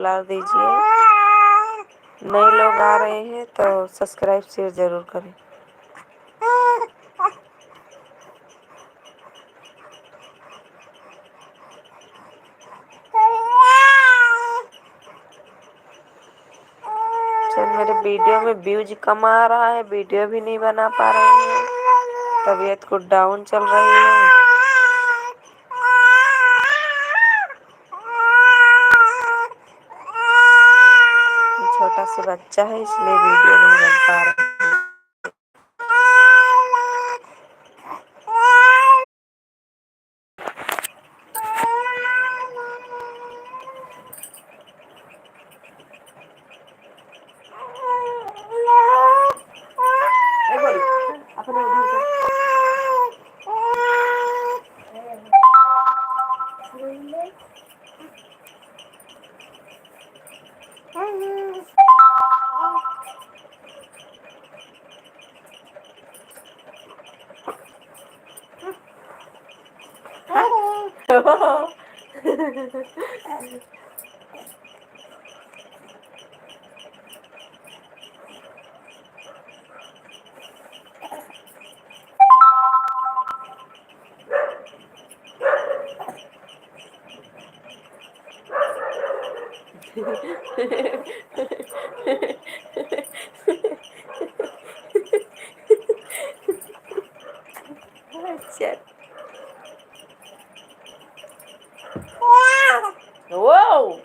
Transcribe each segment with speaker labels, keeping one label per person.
Speaker 1: ला दीजिए। नए लोग आ रहे हैं तो सब्सक्राइब शेयर ज़रूर करें। चल मेरे वीडियो में व्यूज कम आ रहा है, वीडियो भी नहीं बना पा रही हूँ, तबीयत कुछ डाउन चल रही है। छोटा सा बच्चा है इसलिए वीडियो नहीं बन पा रहा। अच्छा। Wow!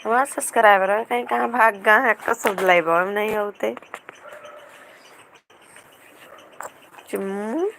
Speaker 1: हमारा सब्सक्राइबर है कहीं कहाँ भाग गए हैं तो सब लाइव में नहीं होते। चुम्मू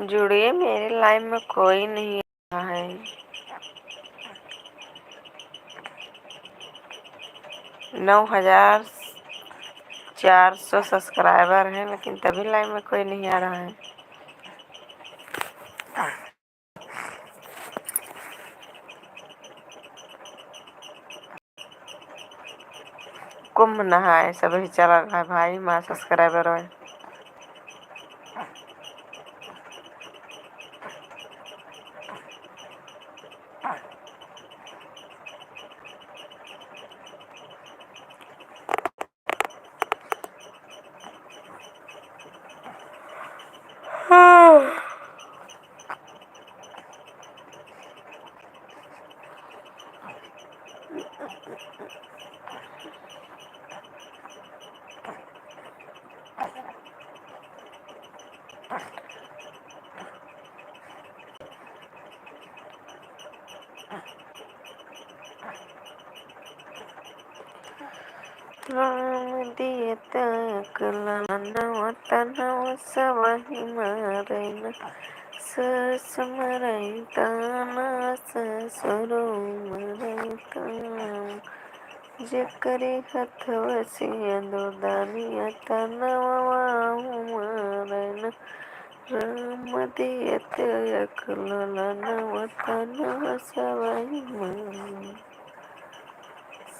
Speaker 1: जुड़िए, मेरे लाइव में कोई नहीं आ रहा है। 9400 सब्सक्राइबर हैं लेकिन तभी लाइव में कोई नहीं आ रहा है। कुंभ नहाए सभी चला रहा है भाई, माँ सब्सक्राइबर है। राम दियत अकला नवतन सवहि मरैन सस मरैताना ससुरो मरैतान जेकरे हथव सिंदूर दानिया तनवा मरैन राम दियत अकला नवतन सवहि मरैन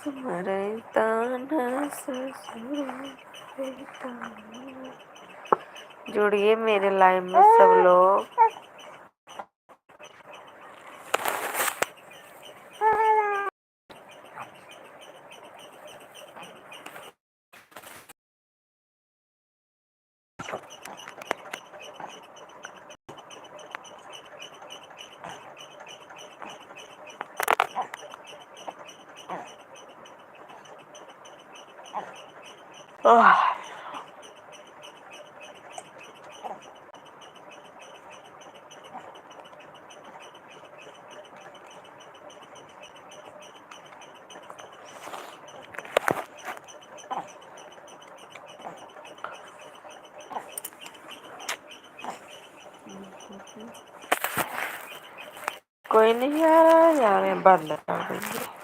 Speaker 1: स्मरैतान ससुर। जुड़िए मेरे लाइन में सब लोग। कोई नहीं आ रहा है, बंद कर देंगे।